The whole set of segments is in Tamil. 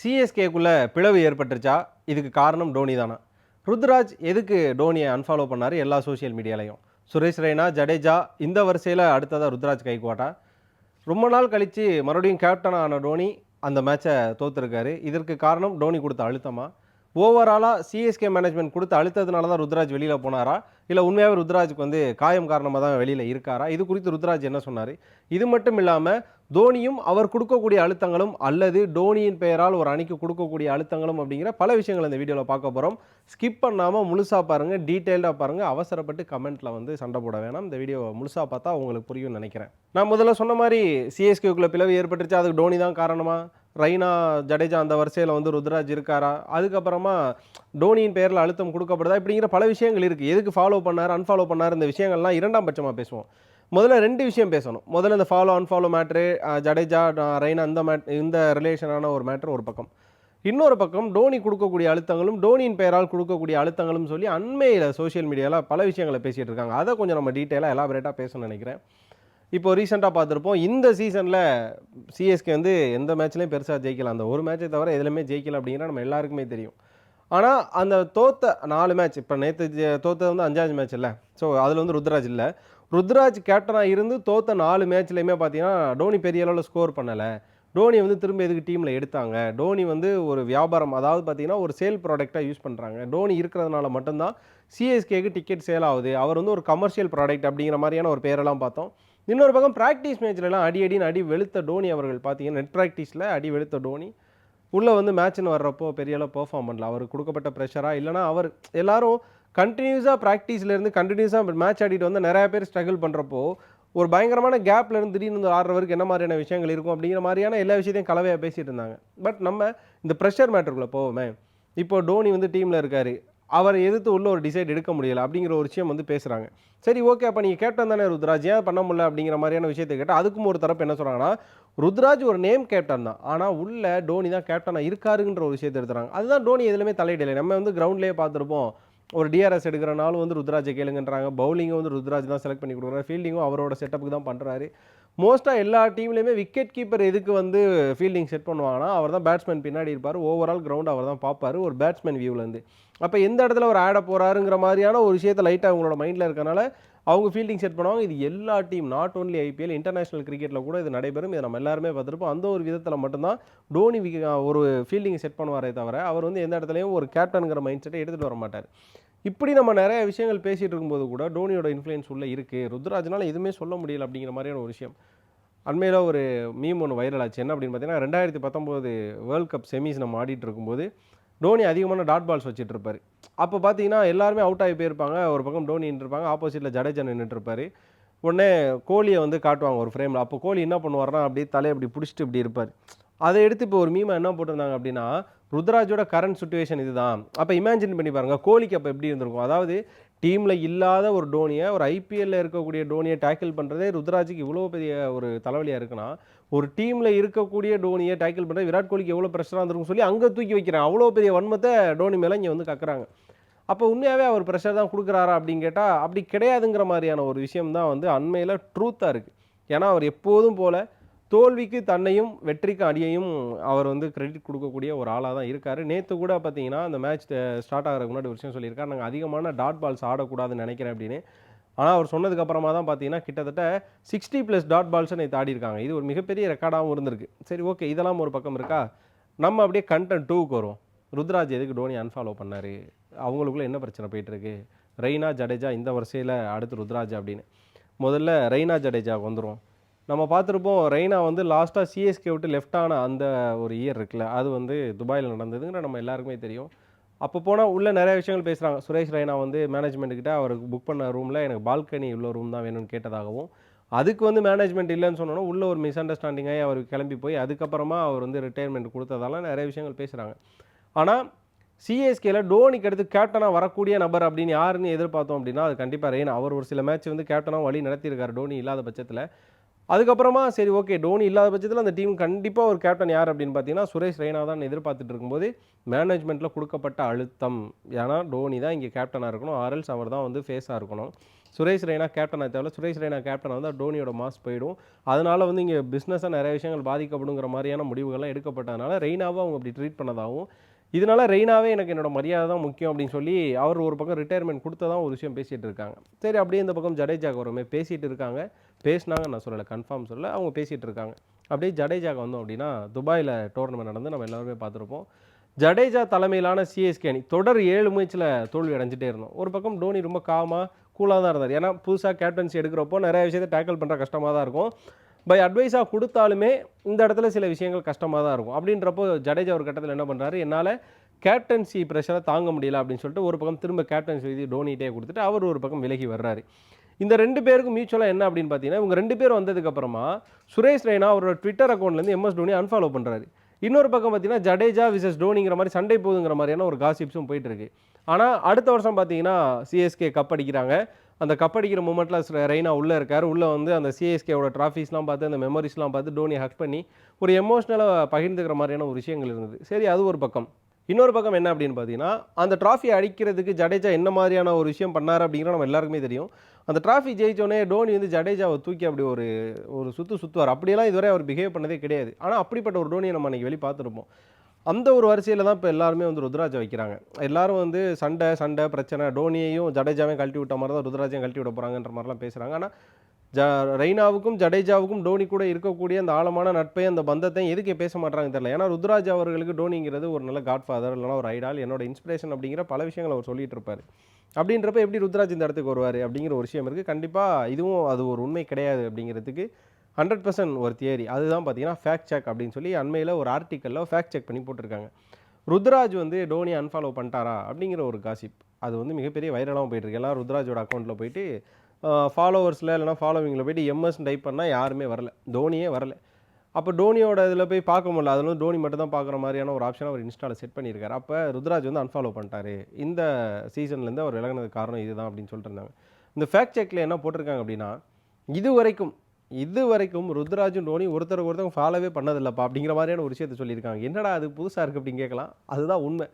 சிஎஸ்கேக்குள்ள பிளவு ஏற்பட்டுருச்சா? இதுக்கு காரணம் டோனி தானா? ருத்ராஜ் எதுக்கு டோனியை அன்ஃபாலோ பண்ணாரு எல்லா சோஷியல் மீடியாலையும்? சுரேஷ் ரெய்னா, ஜடேஜா இந்த வரிசையில் அடுத்ததா ருத்ராஜ் கைக்குவாடா? ரொம்ப நாள் கழித்து மறுபடியும் கேப்டன் ஆன டோனி அந்த மேட்சை தோத்துருக்காரு. இதற்கு காரணம் டோனி கொடுத்த அழுத்தமா? ஓவராலாக சிஎஸ்கே மேனேஜ்மெண்ட் கொடுத்த அழுத்தத்தினால தான் ருத்ராஜ் வெளியில் போனாரா? இல்லை உண்மையாகவே ருத்ராஜுக்கு காயம் காரணமாக தான் வெளியில் இருக்காரா? இது குறித்து ருத்ராஜ் என்ன சொன்னார்? இது மட்டும் இல்லாமல் தோனியும் அவர் கொடுக்கக்கூடிய அழுத்தங்களும் அல்லது டோனியின் பெயரால் ஒரு அணிக்கு கொடுக்கக்கூடிய அழுத்தங்களும் அப்படிங்கிற பல விஷயங்கள் இந்த வீடியோவில் பார்க்க போகிறோம். ஸ்கிப் பண்ணாமல் முழுசாக பாருங்கள், டீட்டெயில்டாக பாருங்கள். அவசரப்பட்டு கமெண்ட்டில் சண்டை போட வேணாம். இந்த வீடியோவை முழுசாக பார்த்தா உங்களுக்கு புரியும்னு நினைக்கிறேன். நான் முதல்ல சொன்ன மாதிரி சிஎஸ்கேக்குள்ளே பிளவு ஏற்பட்டுருச்சு, அதுக்கு டோனி தான் காரணமா? ரெய்னா, ஜடேஜா அந்த வரிசையில் ருத்ராஜ் இருக்காரா? அதுக்கப்புறமா டோனியின் பெயரில் அழுத்தம் கொடுக்கப்படுதா? இப்படிங்கிற பல விஷயங்கள் இருக்குது. எதுக்கு ஃபாலோ பண்ணார், அன்ஃபாலோ பண்ணார், இந்த விஷயங்கள்லாம் இரண்டாம் பட்சமாக பேசுவோம். முதல்ல 2 விஷயம் பேசணும். முதல்ல இந்த follow unfollow matter, Jadeja, Raina இந்த ரிலேஷனான ஒரு மேட்ரு ஒரு பக்கம். இன்னொரு பக்கம் டோனி கொடுக்கக்கூடிய அழுத்தங்களும் டோனியின் பெயரால் கொடுக்கக்கூடிய அழுத்தங்களும் சொல்லி அண்மையில் சோஷியல் மீடியாவில் பல விஷயங்களை பேசிகிட்டு இருக்காங்க. அதை கொஞ்சம் நம்ம டீட்டெயிலாக எலாபரேட்டாக பேசணும்னு நினைக்கிறேன். இப்போ ரீசெண்டாக பார்த்துருப்போம், இந்த சீசனில் சிஎஸ்கே எந்த மேட்ச்லேயும் பெருசாக ஜெயிக்கல. அந்த ஒரு மேட்சை தவிர எதுலையுமே ஜெயிக்கல அப்படிங்கிற நம்ம எல்லாருக்குமே தெரியும். ஆனால் அந்த தோத்த 4 மேட்ச், இப்போ நேற்று தோத்தது 5வது மேட்ச் இல்லை. ஸோ அதில் ருத்ராஜ் இல்லை. ருத்ராஜ் கேப்டனாக இருந்து தோத்த 4 மேட்ச்லையுமே பார்த்தீங்கன்னா டோனி பெரிய அளவில் ஸ்கோர் பண்ணலை. டோனி திரும்ப எதுக்கு டீமில் எடுத்தாங்க? டோனி ஒரு வியாபாரம், அதாவது பார்த்தீங்கன்னா ஒரு சேல் ப்ராடக்டாக யூஸ் பண்ணுறாங்க. டோனி இருக்கிறதுனால மட்டும்தான் சிஎஸ்கேக்கு டிக்கெட் சேல் ஆகுது. அவர் ஒரு கமர்ஷியல் ப்ராடக்ட் அப்படிங்கிற மாதிரியான ஒரு பேரெல்லாம் பார்த்தோம். இன்னொரு பக்கம் ப்ராக்டிஸ் மேட்ச்லலாம் அடி வெளுத்த டோனி அவர்கள் பார்த்தீங்கன்னா நெட் ப்ராக்டிஸில் அடி வெளுத்த டோனி உள்ளே மேட்ச்னு வர்றப்போ பெரிய அளவு பெர்ஃபார்ம் பண்ணல. அவருக்கு கொடுக்கப்பட்ட ப்ரெஷராக இல்லைனா அவர் எல்லாரும் கண்டினியூஸாக ப்ராக்டிஸ்லேருந்து கண்டினியூஸாக மேட்ச் ஆடிட்டு நிறையா பேர் ஸ்ட்ரகிள் பண்ணுறப்போ ஒரு பயங்கரமான கேப்லேருந்து திடீர்னு ஆடுறவருக்கு என்ன மாதிரியான விஷயங்கள் இருக்கும் அப்படிங்கிற மாதிரியான எல்லா விஷயத்தையும் கலவையாக பேசிகிட்டு இருந்தாங்க. பட் நம்ம இந்த ப்ரெஷர் மேட்டருக்குள்ளே போவோமே. இப்போ டோனி டீமில் இருக்கார், அவரை எதிர்த்து உள்ள ஒரு டிசைட் எடுக்க முடியலை அப்படிங்கிற ஒரு விஷயம் பேசுகிறாங்க. சரி, ஓகே, அப்போ நீங்கள் கேப்டன் தானே ருத்ராஜ், ஏன் பண்ண முடியல அப்படிங்கிற மாதிரியான விஷயத்தை கேட்டால் அதுக்கும் ஒரு தரப்பு என்ன சொல்கிறாங்கன்னா, ருத்ராஜ் ஒரு நேம் கேப்டன் தான், ஆனால் உள்ள டோனி தான் கேப்டனாக இருக்காருங்கிற ஒரு விஷயத்தை எடுத்துறாங்க. அதுதான் டோனி எதுலையுமே தலையிடலை. நம்ம கிரவுண்ட்லேயே பார்த்துருப்போம், ஒரு டிஆர்எஸ் எடுக்கிறனாலும் ருத்ராஜை கேளுங்கன்றாங்க. பவுலிங்கும் ருத்ராஜ் தான் செலக்ட் பண்ணி கொடுக்குறாரு. ஃபீல்டிங்கும் அவரோட செட்டப்புக்கு தான் பண்ணுறாரு. மோஸ்ட்டாக எல்லா டீம்லேயுமே விக்கெட் கீப்பர் எதுக்கு ஃபீல்டிங் செட் பண்ணுவாங்கன்னா அவர் தான் பேட்ஸ்மேன் பின்னாடி இருப்பார். ஓவரால் கிரவுண்ட் அவர் தான் பார்ப்பார் ஒரு பேட்ஸ்மேன் வியூவிலேருந்து. அப்போ எந்த இடத்துல அவர் ஆட போகிறாருங்கிற மாதிரியான ஒரு விஷயத்தை லைட்டாக அவங்களோட மைண்டில் இருக்கனால அவங்க ஃபீல்டிங் செட் பண்ணுவாங்க. இது எல்லா team, not only IPL, international கிரிக்கெட்டில் கூட இது நடைபெறும். இதை நம்ம எல்லாருமே பார்த்துருப்போம். அந்த ஒரு விதத்தில் மட்டும்தான் டோனி ஒரு ஃபீல்டிங் செட் பண்ணுவாரே தவிர அவர் எந்த இடத்துலையும் ஒரு கேப்டனுங்கிற மைண்ட் செட்டை எடுத்துகிட்டு வர மாட்டார். இப்படி நம்ம நிறைய விஷயங்கள் பேசிகிட்டு இருக்கும்போது கூட டோனியோட இன்ஃப்ளூயன்ஸ் உள்ளே இருக்குது. ருத்ராஜனால் எதுவுமே சொல்ல முடியல அப்படிங்கிற மாதிரியான ஒரு விஷயம். அண்மையில் ஒரு மீம் ஒன்று வைரல் ஆச்சு. என்ன அப்படின்னு பார்த்தீங்கன்னா, 2019 வேர்ல்ட் கப் செமிஸ் நம்ம ஆடிட்டு இருக்கும்போது டோனி அதிகமான டாட் பால்ஸ் வச்சுட்டு இருப்பார். அப்போ பார்த்தீங்கன்னா எல்லாருமே அவுட் ஆகி போயிருப்பாங்க. ஒரு பக்கம் டோனி நின்றுருப்பாங்க, ஆப்போசிட்டில் ஜடேஜா நின்றுட்டு இருப்பார். உடனே கோலியை காட்டுவாங்க ஒரு ஃப்ரேமில். அப்போ கோலி என்ன பண்ணுவார்னா அப்படியே தலையை அப்படி பிடிச்சிட்டு இப்படி இருப்பார். அதை எடுத்து இப்போ ஒரு மீமை என்ன போட்டிருந்தாங்க அப்படின்னா, ருத்ராஜோட கரண்ட் சுச்சுவேஷன் இதுதான். அப்போ இமேஜின் பண்ணி பாருங்கள், கோலிக்கு அப்போ எப்படி இருந்திருக்கும். அதாவது டீமில் இல்லாத ஒரு டோனியை, ஒரு ஐபிஎல்லில் இருக்கக்கூடிய டோனியை டேக்கிள் பண்ணுறதே ருத்ராஜுக்கு இவ்வளோ பெரிய ஒரு தலைவலியாக இருக்குன்னா, ஒரு டீமில் இருக்கக்கூடிய டோனியை டேக்கிள் பண்ணுறது விராட் கோலிக்கு எவ்வளோ ப்ரெஷராக இருந்திருக்கும் சொல்லி அங்கே தூக்கி வைக்கிறேன். அவ்வளோ பெரிய வன்மத்தை டோனி மேலே இங்கே கக்குறாங்க. அப்போ உண்மையாகவே அவர் ப்ரெஷர் தான் கொடுக்குறாரா அப்படின்னு கேட்டால் அப்படி கிடையாதுங்கிற மாதிரியான ஒரு விஷயம் தான் அண்மையில் ட்ரூத்தாக இருக்குது. ஏன்னா அவர் எப்போதும் போல் தோல்விக்கு தன்னையும் வெற்றிக்கு அடியையும் அவர் கிரெடிட் கொடுக்கக்கூடிய ஒரு ஆளாக தான் இருக்கார். நேற்று கூட பார்த்தீங்கன்னா அந்த மேட்ச் ஸ்டார்ட் ஆகிறதுக்கு முன்னாடி ஒரு விஷயம் சொல்லியிருக்காரு, நாங்கள் அதிகமான டாட் பால்ஸ் ஆடக்கூடாதுன்னு நினைக்கிறேன் அப்படின்னு. ஆனால் அவர் சொன்னதுக்கப்புறமா தான் பார்த்தீங்கன்னா கிட்டத்தட்ட 60+ டாட் பால்ஸை நேற்று ஆடிருக்காங்க. இது ஒரு மிகப்பெரிய ரெக்கார்டாகவும் இருந்திருக்கு. சரி, ஓகே, இதெல்லாம் ஒரு பக்கம் இருக்கா. நம்ம அப்படியே கண்டென்ட் 2க்கு வருவோம். ருத்ராஜ் எதுக்கு டோனி அன்ஃபாலோ பண்ணார், அவங்களுக்குள்ள என்ன பிரச்சனை போயிட்டுருக்கு, ரெய்னா, ஜடேஜா இந்த வரிசையில் அடுத்து ருத்ராஜ் அப்படின்னு. முதல்ல ரெய்னா ஜடேஜாவுக்கு வந்துடும். நம்ம பார்த்துருப்போம், ரெய்னா லாஸ்ட்டாக சிஎஸ்கே விட்டு லெஃப்ட் ஆன அந்த ஒரு இயர் இருக்குல்ல, அது துபாயில் நடந்ததுங்கிற நம்ம எல்லாருக்குமே தெரியும். அப்போ போனால் உள்ளே நிறைய விஷயங்கள் பேசுகிறாங்க. சுரேஷ் ரெய்னா மேனேஜ்மெண்ட்டுக்கிட்ட அவருக்கு புக் பண்ண ரூமில் எனக்கு பால்கனி உள்ள ரூம் தான் வேணும்னு கேட்டதாகவும், அதுக்கு மேனேஜ்மெண்ட் இல்லைன்னு சொன்னோன்னா உள்ளே ஒரு மிஸ் அண்டர்ஸ்டாண்டிங்காகி அவர் கிளம்பி போய் அதுக்கப்புறமா அவர் ரிட்டையர்மெண்ட் கொடுத்ததாலாம் நிறைய விஷயங்கள் பேசுகிறாங்க. ஆனால் சிஎஸ்கேல டோனிக்கு அடுத்து கேப்டனாக வரக்கூடிய நபர் அப்படின்னு யாருன்னு எதிர்பார்த்தோம் அப்படின்னா அது கண்டிப்பாக ரெய்னா. அவர் ஒரு சில மேட்ச் கேப்டனாக வழி நடத்தியிருக்காரு டோனி இல்லாத பட்சத்தில். அதுக்கப்புறமா சரி, ஓகே, டோனி இல்லாத பட்சத்தில் அந்த டீம் கண்டிப்பாக ஒரு கேப்டன் யார் அப்படின்னு பார்த்தீங்கன்னா சுரேஷ் ரெய்னா தான் எதிர்பார்த்துட்டு இருக்கும்போது மேனேஜ்மெண்ட்டில் கொடுக்கப்பட்ட அழுத்தம். ஏன்னா டோனி தான் இங்கே கேப்டனாக இருக்கணும், ஆர்எல்ஸ் அவர் தான் ஃபேஸாக இருக்கணும். சுரேஷ் ரெய்னா கேப்டனாக தேவையில்ல. சுரேஷ் ரெய்னா கேப்டன் வந்தால் டோனியோட மாஸ் போயிடும். அதனால வந்து இங்கே பிஸ்னஸாக நிறைய விஷயங்கள் பாதிக்கப்படுங்கிற மாதிரியான முடிவுகள்லாம் எடுக்கப்பட்டதுனால ரெய்னாவை அவங்க அப்படி ட்ரீட் பண்ணதாகவும், இதனால ரெய்னாவே எனக்கு என்னோட மரியாதை தான் முக்கியம் அப்படின்னு சொல்லி அவர் ஒரு பக்கம் ரிட்டையர்மெண்ட் கொடுத்ததான் ஒரு விஷயம் பேசிட்டு இருக்காங்க. சரி, அப்படியே இந்த பக்கம் ஜடேஜாக்கு வருமே பேசிட்டு இருக்காங்க. பேசினாங்க நான் சொல்லலை, கன்ஃபார்ம் சொல்லலை, அவங்க பேசிட்டு இருக்காங்க. அப்படியே ஜடேஜாக்கு வந்தோம் அப்படின்னா துபாயில் டோர்னமெண்ட் நடந்து நம்ம எல்லாருமே பார்த்துருப்போம். ஜடேஜா தலைமையிலான சிஎஸ்கே அணி தொடர் 7 மேட்ச்சில் தோல்வி அடைஞ்சிட்டே இருந்தோம். ஒரு பக்கம் டோனி ரொம்ப கூலாக தான் இருந்தார். ஏன்னா புதுசாக கேப்டன்சி எடுக்கிறப்போ நிறைய விஷயத்தை டேக்கிள் பண்ணுற கஷ்டமாக தான் இருக்கும். பை அட்வைஸாக கொடுத்தாலுமே இந்த இடத்துல சில விஷயங்கள் கஷ்டமாக தான் இருக்கும். அப்படின்றப்போ ஜடேஜா ஒரு கட்டத்தில் என்ன பண்ணுறாரு, என்னால் கேப்டன்சி ப்ரெஷரை தாங்க முடியல அப்படின்னு சொல்லிட்டு ஒரு பக்கம் திரும்ப கேப்டன்சி விதி டோனிகிட்டே கொடுத்துட்டு அவர் ஒரு பக்கம் விலகி வர்றாரு. இந்த 2 பேருக்கும் மியூச்சுவலாக என்ன அப்படின்னு பார்த்தீங்கன்னா, இவங்க 2 பேர் வந்ததுக்கப்புறமா சுரேஷ் ரெய்னா அவரோட ட்விட்டர் அக்கௌண்ட்லேருந்து எம்எஸ் டோனி அன்ஃபாலோ பண்ணுறாரு. இன்னொரு பக்கம் பார்த்தீங்கன்னா ஜடேஜா விசஸ் டோனிங்கிற மாதிரி சண்டை போகுதுங்கிற மாதிரியான ஒரு காசிப்ஸும் போயிட்டு இருக்கு. ஆனால் அடுத்த வருஷம் பார்த்தீங்கன்னா சிஎஸ்கே கப் அடிக்கிறாங்க. அந்த கப் அடிக்கிற மூமெண்ட்டில் ரெய்னா உள்ளே இருக்கார். உள்ளே வந்து அந்த சிஎஸ்கேவோட ட்ராஃபீஸ்லாம் பார்த்து அந்த மெமரிஸ்லாம் பார்த்து டோனி ஹக் பண்ணி ஒரு எமோஷ்னலாக பகிர்ந்துக்கிற மாதிரியான ஒரு விஷயங்கள் இருந்தது. சரி, அது ஒரு பக்கம். இன்னொரு பக்கம் என்ன அப்படின்னு பார்த்தீங்கன்னா, அந்த ட்ராஃபி அடிக்கிறதுக்கு ஜடேஜா என்ன மாதிரியான ஒரு விஷயம் பண்ணார் அப்படிங்கிற நம்ம எல்லாருக்குமே தெரியும். அந்த ட்ராஃபி ஜெயிச்சோடனே டோனி வந்து ஜடேஜாவை தூக்கி அப்படி ஒரு ஒரு சுற்றுவார். அப்படியெல்லாம் இதுவரை அவர் பிஹேவ் பண்ணதே கிடையாது. ஆனால் அப்படிப்பட்ட ஒரு டோனியை நம்ம அன்றைக்கி வெளியே பார்த்துருப்போம். அந்த ஒரு வரிசையில் தான் இப்போ எல்லாருமே வந்து ருத்ராஜை வைக்கிறாங்க. எல்லாரும் வந்து சண்டை பிரச்சனை, டோனியையும் ஜடேஜாவையும் கழட்டி விட்ட மாதிரி தான் ருத்ராஜையும் கழட்டி விட போகிறாங்கன்ற மாதிரிலாம் பேசுகிறாங்க. ஆனால் ரெய்னாவுக்கும் ஜடேஜாவுக்கும் டோனி கூட இருக்கக்கூடிய அந்த ஆழமான நட்பை, அந்த பந்தத்தை எதுக்கு பேச மாட்டாங்கன்னு தெரியல. ஏன்னா ருத்ராஜ் அவர்களுக்கு டோனிங்கிறது ஒரு நல்ல காட்ஃபாதர், இல்லைனா ஒரு ஐடால், என்னோட இன்ஸ்பிரேஷன் அப்படிங்கிற பல விஷயங்கள் அவர் சொல்லிட்டு இருப்பார். அப்படின்றப்ப எப்படி ருத்ராஜ் இந்த இடத்துக்கு வருவார் அப்படிங்கிற ஒரு விஷயம் இருக்குது. கண்டிப்பாக இதுவும் அது ஒரு உண்மை கிடையாது அப்படிங்கிறதுக்கு 100% ஒரு தியரி. அதுதான் பார்த்தீங்கன்னா ஃபேக்ட் செக் அப்படின்னு சொல்லி அண்மையில் ஒரு ஆர்டிக்கலில் ஃபேக்ட் செக் பண்ணி போட்டிருக்காங்க. ருத்ராஜ் வந்து டோனி அன்ஃபாலோ பண்ணிட்டாரா அப்படிங்கிற ஒரு காசிப் அது வந்து மிகப்பெரிய வைரலாகவும் போயிட்டுருக்கு. எல்லாம் ருத்ராஜோட அக்கௌண்ட்டில் போயிட்டு ஃபாலோவர்ஸில் இல்லைனா ஃபாலோவிங்கில் போய்ட்டு எம்எஸ்ன்னு டைப் பண்ணால் யாருமே வரல, டோனியே வரல. அப்போ டோனியோட இதில் போய் பார்க்க முடியல, அதில் வந்து டோனி மட்டும் தான் பார்க்குற மாதிரியான ஒரு ஆப்ஷனை அவர் இன்ஸ்டாவில் செட் பண்ணியிருக்காரு. அப்போ ருத்ராஜ் வந்து அன்ஃபாலோ பண்ணிட்டாரு, இந்த சீசன்லேருந்து அவர் விலகினதுக்கு காரணம் இதுதான் அப்படின்னு சொல்லிட்டு இருந்தாங்க. இந்த ஃபேக்ட் செக்கில் என்ன போட்டிருக்காங்க அப்படின்னா, இது வரைக்கும் ருத்ராஜும் டோனி ஒருத்தருக்கு ஃபாலோவே பண்ணதில்லப்பா அப்படிங்கிற மாதிரியான ஒரு விஷயத்தை சொல்லியிருக்காங்க. என்னடா அது புதுசாக இருக்குது அப்படின்னு கேட்கலாம். அதுதான் உண்மை.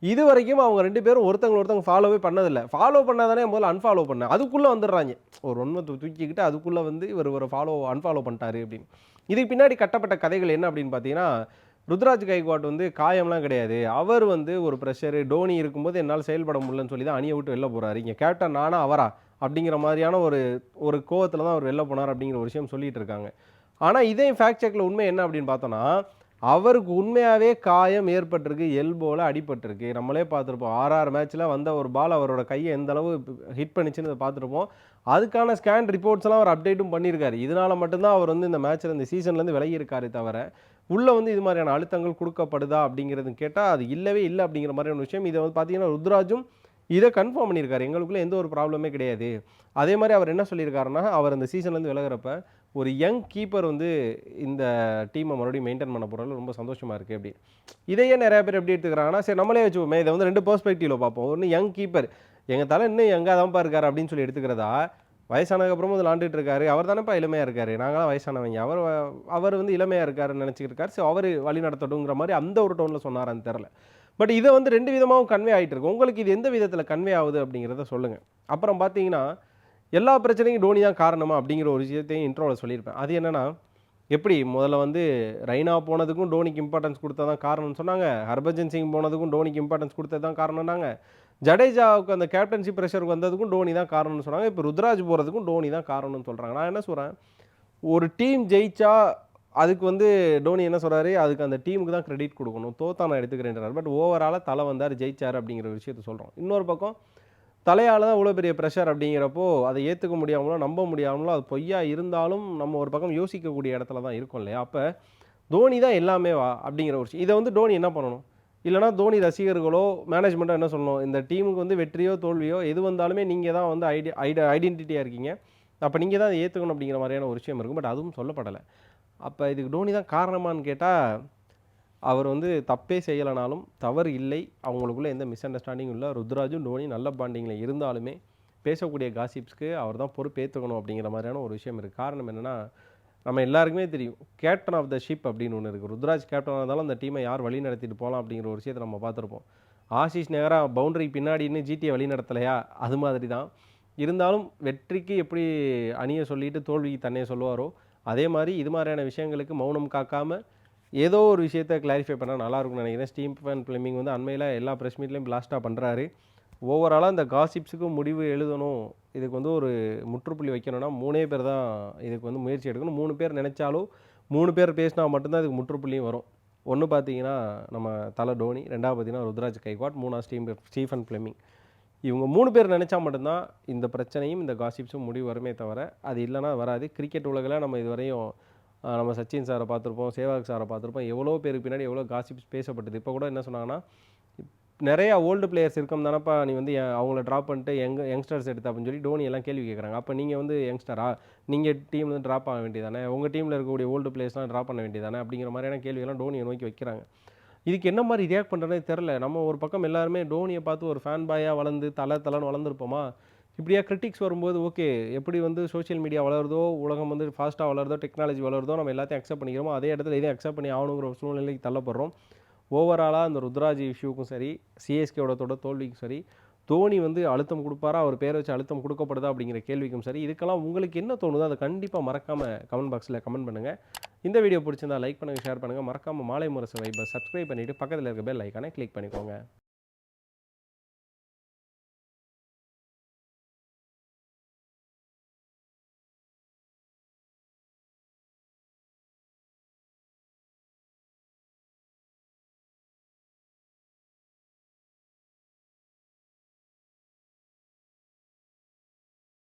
இது வரைக்கும் அவங்க 2 பேரும் ஒருத்தவங்க ஃபாலோவே பண்ணதில்லை. ஃபாலோ பண்ணாதானே முதல்ல அன்ஃபாலோ பண்ண, அதுக்குள்ளே வந்துடுறாங்க. ஒரு ஒன்றை தூக்கிக்கிட்டு அதுக்குள்ளே வந்து இவர் ஒரு அன்ஃபாலோ பண்ணிட்டாரு அப்படின்னு. இதுக்கு பின்னாடி கட்டப்பட்ட கதைகள் என்ன அப்படின்னு பார்த்தீங்கன்னா, ருத்ராஜ் கைக்வாட் வந்து காயம்லாம் கிடையாது. அவர் வந்து ஒரு ப்ரெஷரு, டோனி இருக்கும்போது என்னால் செயல்பட முடியலன்னு சொல்லி தான் அணியை விட்டு வெளில போகிறாரு. இங்கே கேப்டன் நானா அவரா அப்படிங்கிற மாதிரியான ஒரு கோவத்தில் தான் அவர் வெளில போனார் அப்படிங்கிற ஒரு விஷயம் சொல்லிட்டு இருக்காங்க. ஆனால் இதே ஃபேக்ட் செக்கில் உண்மை என்ன அப்படின்னு பார்த்தோன்னா, அவருக்கு உண்மையாகவே காயம் ஏற்பட்டிருக்கு, எல்போவில் அடிபட்டிருக்கு. நம்மளே பார்த்துருப்போம் 6 மேட்ச்சில் வந்த ஒரு பால் அவரோட கையை எந்த அளவு ஹிட் பண்ணிச்சுன்னு பார்த்துருப்போம். அதுக்கான ஸ்கேன் ரிப்போர்ட்ஸ்லாம் அவர் அப்டேட்டும் பண்ணியிருக்காரு. இதனால் மட்டும்தான் அவர் வந்து இந்த மேட்ச்சில் இந்த சீசன்லேருந்து விலகி இருக்காரு தவிர, உள்ளே வந்து இது மாதிரியான அழுத்தங்கள் கொடுக்கப்படுதா அப்படிங்கிறது கேட்டால் அது இல்லவே இல்லை அப்படிங்கிற மாதிரியான விஷயம். இதை வந்து பார்த்தீங்கன்னா ருத்ராஜும் இதை கன்ஃபார்ம் பண்ணியிருக்காரு. எங்களுக்குள்ளே எந்த ஒரு ப்ராப்ளமே கிடையாது. அதே மாதிரி அவர் என்ன சொல்லியிருக்காருன்னா, அவர் அந்த சீசன்லேருந்து விலகிறப்ப ஒரு யங் கீப்பர் வந்து இந்த டீமை மறுபடியும் மெயின்டைன் பண்ண போகிறதுல ரொம்ப சந்தோஷமாக இருக்குது அப்படின்னு. இதையே நிறைய பேர் எப்படி எடுத்துக்கிறாங்கன்னா, சரி நம்மளே வச்சுப்போமே, இதை வந்து 2 பெர்ஸ்பெக்டிவில் பார்ப்போம். ஒன்று யங் கீப்பர், எங்கள் தலை இன்னும் யங்காக தான்ப்பா இருக்காரு அப்படின்னு சொல்லி எடுத்துக்கிறதா, வயசானதுக்கப்புறமும் இதில் ஆண்டுட்டு இருக்காரு, அவர் தானேப்பா இளமையாக இருக்காரு, நாங்களாம் வயசானவங்க, அவர் வந்து இளமையாக இருக்காருன்னு நினச்சிக்கிட்டு இருக்காரு, ஸோ அவர் வழி நடத்தட்டுங்கிற மாதிரி அந்த ஒரு டோனில் சொன்னாரான்னு தெரில. பட் இதை வந்து 2 விதமாகவும் கன்வே ஆகிட்டு இருக்கு. உங்களுக்கு இது எந்த விதத்தில் கன்வே ஆகுது அப்படிங்கிறத சொல்லுங்கள். அப்புறம் பார்த்தீங்கன்னா, எல்லா பிரச்சனையும் டோனி தான் காரணமா அப்படிங்கிற ஒரு விஷயத்தையும் இன்ட்ரோவில் சொல்லியிருப்பேன். அது என்னென்னா, எப்படி முதல்ல வந்து ரெய்னா போனதுக்கும் டோனிக்கு இம்பார்ட்டன்ஸ் கொடுத்தா தான் காரணம்னு சொன்னாங்க, ஹர்பஜன் சிங் போனதுக்கும் டோனிக்கு இம்பார்ட்டன்ஸ் கொடுத்தது தான் காரணம்னாங்க, ஜடேஜாவுக்கு அந்த கேப்டன்சி ப்ரெஷருக்கு வந்ததுக்கும் டோனி தான் காரணம்னு சொன்னாங்க, இப்போ ருத்ராஜ் போகிறதுக்கும் டோனி தான் காரணம்னு சொல்கிறாங்க. நான் என்ன சொல்கிறேன், ஒரு டீம் ஜெயிச்சா அதுக்கு வந்து டோனி என்ன சொல்கிறாரு, அதுக்கு அந்த டீமுக்கு தான் கிரெடிட் கொடுக்கணும், தோத்தா நான் எடுத்துக்கிறேன்றார். பட் ஓவராலாக தலை வந்தார், ஜெயிச்சார் அப்படிங்கிற விஷயத்த சொல்கிறோம். இன்னொரு பக்கம் தலையால் தான் இவ்வளோ பெரிய ப்ரெஷர் அப்படிங்கிறப்போ அதை ஏற்றுக்க முடியாமலோ நம்ப முடியாமலோ அது பொய்யா இருந்தாலும் நம்ம ஒரு பக்கம் யோசிக்கக்கூடிய இடத்துல தான் இருக்கும் இல்லையா. அப்போ தோனி தான் எல்லாமே வா அப்படிங்கிற ஒரு விஷயம். இதை வந்து டோனி என்ன பண்ணணும், இல்லைனா தோனி ரசிகர்களோ மேனேஜ்மெண்ட்டோ என்ன சொல்லணும், இந்த டீமுக்கு வந்து வெற்றியோ தோல்வியோ எது வந்தாலுமே நீங்கள் தான் வந்து ஐடென்டிட்டியாக இருக்கீங்க, அப்போ நீங்கள் தான் அதை ஏற்றுக்கணும் அப்படிங்கிற மாதிரியான ஒரு விஷயம் இருக்கும். பட் அதுவும் சொல்லப்படலை. அப்போ இதுக்கு டோனி தான் காரணமானு கேட்டால், அவர் வந்து தப்பே செய்யலைனாலும் தவறு இல்லை, அவங்களுக்குள்ள எந்த மிஸ் அண்டர்ஸ்டாண்டிங்கும் இல்லை. ருத்ராஜும் டோனி நல்ல பாண்டிங்கில் இருந்தாலுமே பேசக்கூடிய காசிப்ஸ்க்கு அவர் தான் பொறுப்பேற்றுக்கணும் அப்படிங்கிற மாதிரியான ஒரு விஷயம் இருக்குது. காரணம் என்னென்னா, நம்ம எல்லாருக்குமே தெரியும் கேப்டன் ஆஃப் த ஷிப் அப்படின்னு ஒன்று இருக்குது. ருத்ராஜ் கேப்டனாக இருந்தாலும் அந்த டீமை யார் வழி நடத்திட்டு போகலாம் அப்படிங்கிற ஒரு விஷயத்தை நம்ம பார்த்துருப்போம். ஆஷிஷ் நேராக பவுண்டரி பின்னாடின்னு ஜிடியை வழி நடத்தலையா, அது மாதிரி தான் இருந்தாலும் வெற்றிக்கு எப்படி அணியை சொல்லிட்டு தோல்விக்கு தன்னையே சொல்லுவாரோ அதே மாதிரி இது மாதிரியான விஷயங்களுக்கு மௌனம் காக்காமல் ஏதோ ஒரு விஷயத்தை கிளாரிஃபை பண்ணால் நல்லாயிருக்கும்னு நினைக்கிறேன். ஸ்டீஃபன் ஃப்ளெமிங் வந்து அண்மையில் எல்லா ப்ரெஸ் மீட்லையும் பிளாஸ்ட்டாக பண்ணுறாரு. ஓவராலாக இந்த காசிப்ஸுக்கு முடிவு எழுதணும், இதுக்கு வந்து ஒரு முற்றுப்புள்ளி வைக்கணும்னா 3 பேர் தான் இதுக்கு வந்து முயற்சி எடுக்கணும். 3 பேர் நினைச்சாலும் 3 பேர் பேசினா மட்டும்தான் இதுக்கு முற்றுப்புள்ளியும் வரும். ஒன்று பார்த்தீங்கன்னா நம்ம தலை டோனி, 2வது பார்த்தீங்கன்னா ருத்ராஜ் கைக்வாட், 3வது ஸ்டீஃபன் ஃப்ளெமிங். இவங்க 3 பேர் நினச்சா மட்டும்தான் இந்த பிரச்சனையும் இந்த காசிப்ஸும் முடிவு வருமே தவிர அது இல்லைனா வராது. கிரிக்கெட் உலகில் நம்ம இதுவரையும் நம்ம சச்சின் சாரை பார்த்துருப்போம், சேவாக் சாரை பார்த்துருப்போம், எவ்வளோ பேருக்கு பின்னாடி எவ்வளோ காசிப்ஸ் பேசப்பட்டது. இப்போ கூட என்ன சொன்னாங்கன்னா, நிறையா ஓல்டு பிளேயர்ஸ் இருக்கும் தானப்பா, நீ வந்து அவங்கள ட்ராப் பண்ணிட்டு யங்ஸ்டர்ஸ் எடுத்த அப்படின்னு சொல்லி டோனி எல்லாம் கேள்வி கேட்குறாங்க. அப்போ நீங்கள் வந்து யங்ஸ்டரா, நீங்கள் டீமில் வந்து ட்ராப் ஆக வேண்டியதானே, உங்கள் டீமில் இருக்கக்கூடிய ஓல்டு பிளேயர்ஸ்லாம் ட்ராப் பண்ண வேண்டியதானே அப்படிங்கிற மாதிரியான கேள்வியெல்லாம் டோனியை நோக்கி வைக்கிறாங்க. இதுக்கு என்ன மாதிரி ரியாக்ட் பண்ணுறதே தெரில. நம்ம ஒரு பக்கம் எல்லாருமே டோனியை பார்த்து ஒரு ஃபேன் பாயாக வளர்ந்து தலைன்னு வளர்ந்துருப்போமா, இப்படியா கிரிட்டிக்ஸ் வரும்போது ஓகே, எப்படி வந்து சோஷியல் மீடியா வளருதோ, உலகம் வந்து ஃபாஸ்ட்டாக வளருதோ, டெக்னாலஜி வளருதோ, நம்ம எல்லாத்தையும் அக்செப்ட் பண்ணிக்கிறோமோ, அதே இடத்துல இதையும் அக்செப்ட் பண்ணி ஆகணுங்கிற ஒரு சூழ்நிலைக்கு தள்ளப்படுறோம். ஓவராலாக அந்த ருத்ராஜ் இஷ்யூக்கும் சரி, சிஎஸ்கேவோட தோல்விக்கும் சரி, தோனி வந்து அழுத்தம் கொடுப்பாரா, அவர் பேரை வச்சு அழுத்தம் கொடுக்கப்படுதா அப்படிங்கிற கேள்விக்கும் சரி, இதுக்கெல்லாம் உங்களுக்கு என்ன தோணுதோ அதை கண்டிப்பாக மறக்காமல் கமெண்ட் பாக்ஸில் கமெண்ட் பண்ணுங்கள். இந்த வீடியோ பிடிச்சிருந்தா லைக் பண்ணுங்கள், ஷேர் பண்ணுங்கள். மறக்காமல் மாலை முரசு வைப்பை சப்ஸ்கிரைப் பண்ணிவிட்டு பக்கத்தில் இருக்க பெல் ஐக்கானை கிளிக் பண்ணிக்கோங்க.